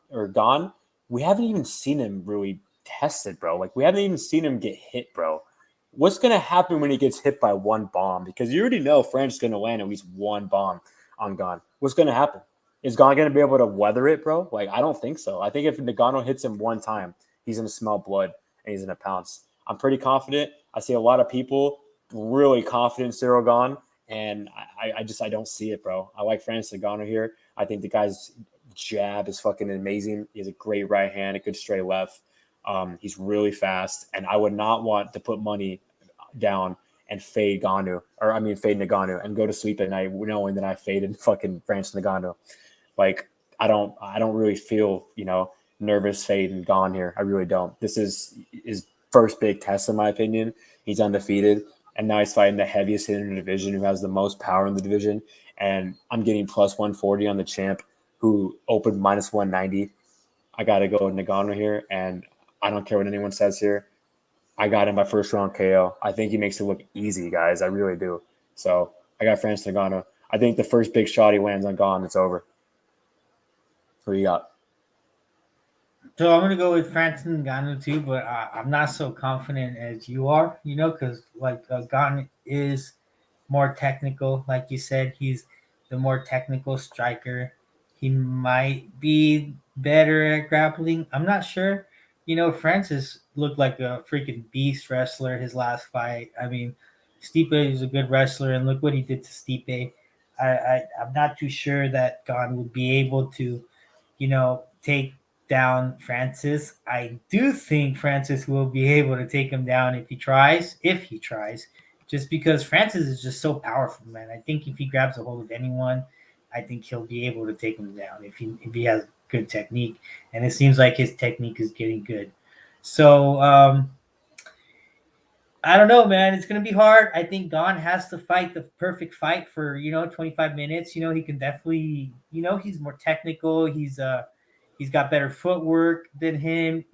We haven't even seen him really tested, bro. Like, we haven't even seen him get hit, bro. What's going to happen when he gets hit by one bomb? Because you already know French is going to land at least one bomb on Gane. What's going to happen? Is Gane going to be able to weather it, bro? Like, I don't think so. I think if Ngannou hits him one time, he's going to smell blood and he's going to pounce. I'm pretty confident. I see a lot of people really confident in Cyril Gane, and I don't see it, bro. I like Francis Ngannou here. I think the guy's jab is fucking amazing. He has a great right hand, a good straight left. He's really fast, and I would not want to put money down and fade Ngannou and go to sleep at night knowing that I faded fucking Francis Ngannou. Like, I don't really feel, nervous fading Gane here. I really don't. This is his first big test, in my opinion. He's undefeated, and now he's fighting the heaviest hitter in the division who has the most power in the division, and I'm getting plus 140 on the champ who opened minus 190. I got to go with Ngannou here, and I don't care what anyone says here. I got him by first round KO. I think he makes it look easy, guys. I really do. So I got Francis Ngannou. I think the first big shot he lands on Gane, it's over. Who you got? So I'm gonna go with Francis Ngannou too, but I'm not so confident as you are. Because Gane is more technical, like you said. He's the more technical striker. He might be better at grappling. I'm not sure. Francis looked like a freaking beast wrestler his last fight. I mean, Stipe is a good wrestler, and look what he did to Stipe. I'm not too sure that Gane would be able to, take down Francis. I do think Francis will be able to take him down if he tries. Just because Francis is just so powerful, man. I think if he grabs a hold of anyone, I think he'll be able to take him down if he has good technique. And it seems like his technique is getting good. So I don't know, man. It's gonna be hard. I think Gane has to fight the perfect fight for 25 minutes. He can definitely he's more technical. He's got better footwork than him.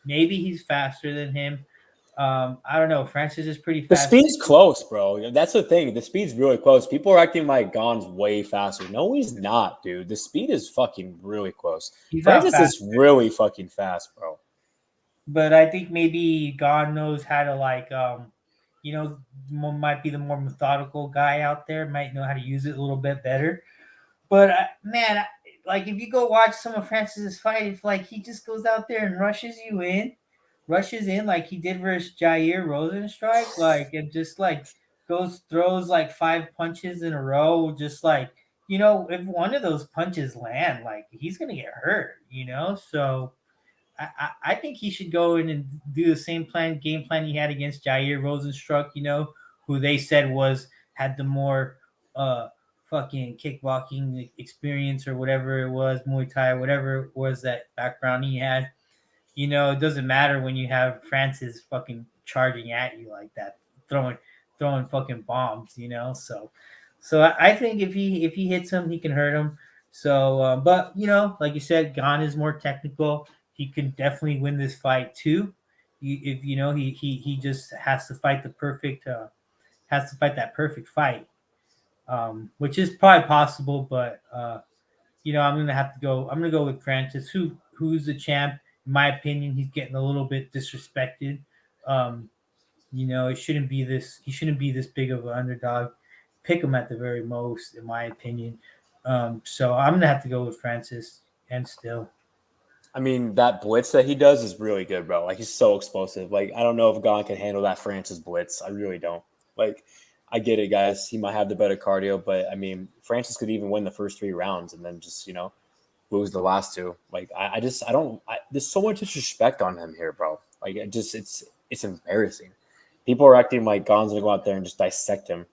Maybe he's faster than him. I don't know. Francis is pretty The fast. speed's close, bro. That's the thing. The speed's really close. People are acting like Gane's way faster. No, he's not, dude. The speed is fucking really close. He's not Francis fast. is really fucking fast, bro. but I think maybe God knows how to might be the more methodical guy out there, might know how to use it a little bit better. But man, like if you go watch some of Francis's fight, if like he just goes out there and rushes in like he did versus Jair Rosenstrike, like and just like throws like 5 punches in a row, just like if one of those punches land, like he's gonna get hurt, So I think he should go in and do the same game plan he had against Jair Rosenstruck, who they said had the more fucking kickboxing experience or whatever it was, Muay Thai, whatever it was that background he had. It doesn't matter when you have Francis fucking charging at you like that, throwing fucking bombs, So I think if he hits him, he can hurt him. So, but like you said, Gane is more technical. He can definitely win this fight too. If he just has to fight that perfect fight, which is probably possible. But I'm gonna have to go. I'm gonna go with Francis, who's the champ. In my opinion, he's getting a little bit disrespected. Um, it shouldn't be this. He shouldn't be this big of an underdog. Pick him at the very most, in my opinion. So I'm gonna have to go with Francis and still. I mean, that blitz that he does is really good, bro. Like he's so explosive. Like I don't know if Gane can handle that Francis blitz. I really don't. Like I get it, guys. He might have the better cardio, but I mean, Francis could even win the first 3 rounds and then just lose the last two. Like I don't. There's so much disrespect on him here, bro. Like it's embarrassing. People are acting like Gane's gonna go out there and just dissect him.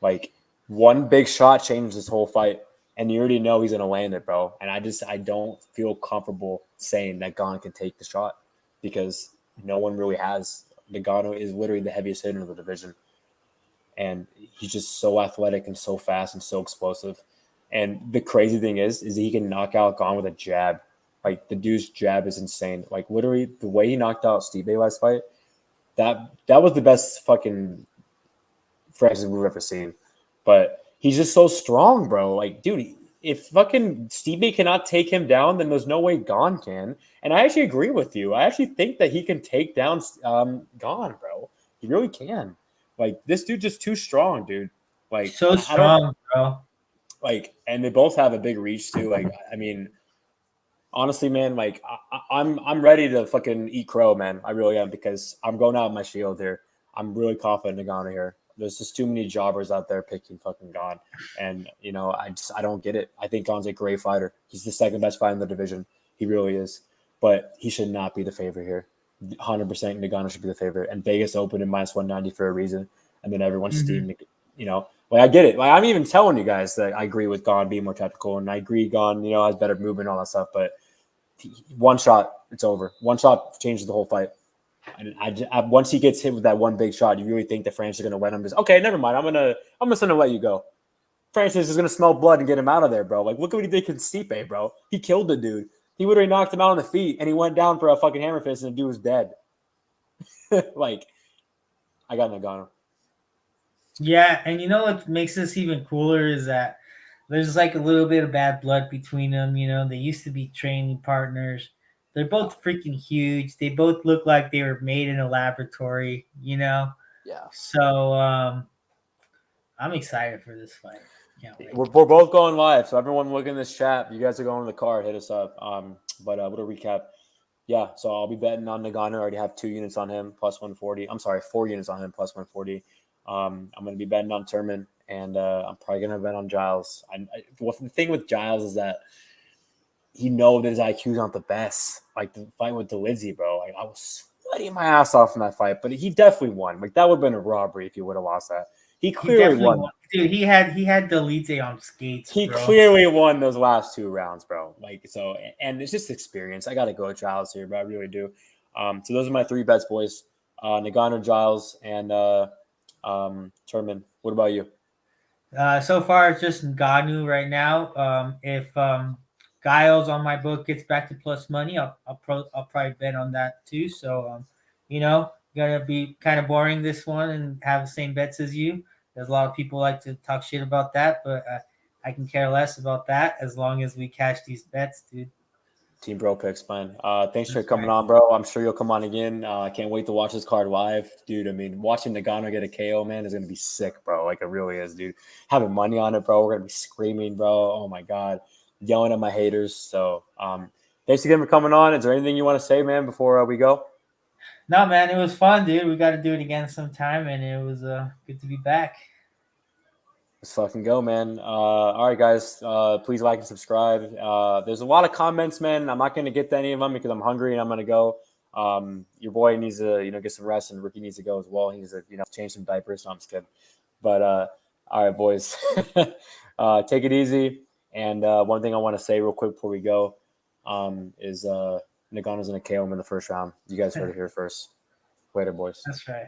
Like one big shot changes this whole fight, and you already know he's gonna land it, bro. And I don't feel comfortable saying that Gane can take the shot because no one really has. Ngannou is literally the heaviest hitter in the division, and he's just so athletic and so fast and so explosive. And the crazy thing is he can knock out Gane with a jab. Like the dude's jab is insane. Like literally the way he knocked out Stipe last fight, that was the best fucking Francis we've ever seen. But he's just so strong, bro. Like, dude, if fucking Stipe cannot take him down, then there's no way Gane can. And I actually agree with you. I actually think that he can take down Gane, bro. He really can. Like, this dude's just too strong, dude. Like, So I don't strong, bro. like, and they both have a big reach too. Like, I mean, honestly, man, like I'm ready to fucking eat crow, man. I really am because I'm going out with my shield here. I'm really confident in Gane here. There's just too many jobbers out there picking fucking Gane, and I don't get it. I think Gane's a great fighter. He's the second best fighter in the division. He really is, but he should not be the favorite here. 100% Ngannou should be the favorite, and Vegas opened in -190 for a reason, and then everyone's steamed. Like I get it. Like I'm even telling you guys that I agree with Gane being more technical, and I agree Gane, has better movement and all that stuff, but one shot, it's over. One shot changes the whole fight. And once he gets hit with that one big shot, you really think that Francis is going to win him? Just okay, never mind. I'm just gonna let you go. Francis is going to smell blood and get him out of there, bro. Like look at what he did to Stipe, bro. He killed the dude. He literally knocked him out on the feet, and he went down for a fucking hammer fist, and the dude was dead. Like I got Ngannou. Yeah, and what makes this even cooler is that there's like a little bit of bad blood between them. They used to be training partners. They're both freaking huge. They both look like they were made in a laboratory. Yeah. So I'm excited for this fight. Can't wait. We're both going live, so everyone look in this chat. You guys are going to the card, hit us up. But what a recap. Yeah, so I'll be betting on Ngannou. I already have 2 units on him, +140. I'm sorry, 4 units on him, +140. I'm going to be betting on Turman, and I'm probably going to bet on Giles. The thing with Giles is that he knows that his IQ is not the best. Like the fight with Delizzi, bro. Like I was sweating my ass off in that fight, but he definitely won. Like that would have been a robbery if he would have lost that. He clearly won. Dude, he had Delite on skates. He bro. clearly won those last 2 rounds, bro. Like so, and it's just experience. I got to go with Giles here, but I really do. So those are my 3 bets, boys. Ngannou, Giles, and Turman. What about you? So far, it's just Ngannou right now. If Giles on my book gets back to plus money, I'll probably bet on that too. So, gonna be kind of boring this one and have the same bets as you. There's a lot of people like to talk shit about that, but I can care less about that as long as we cash these bets, dude. Team Bro Picks, man. Thanks for That's coming right. on, bro. I'm sure you'll come on again. I can't wait to watch this card live, dude. I mean, watching Ngannou get a KO, man, is gonna be sick, bro. Like it really is, dude. Having money on it, bro. We're gonna be screaming, bro. Oh my god, yelling at my haters. So, thanks again for coming on. Is there anything you want to say, man, before we go? No, man, it was fun, dude. We got to do it again sometime, and it was good to be back. Let's fucking go, man. All right, guys. Please like and subscribe. There's a lot of comments, man. I'm not going to get to any of them because I'm hungry and I'm going to go. Your boy needs to, get some rest, and Ricky needs to go as well. He needs to, change some diapers. No, I'm just kidding. But all right, boys. Take it easy. And one thing I want to say real quick before we go is Ngannou's going to KO him in the first round. You guys heard it here first. Later, boys. That's right.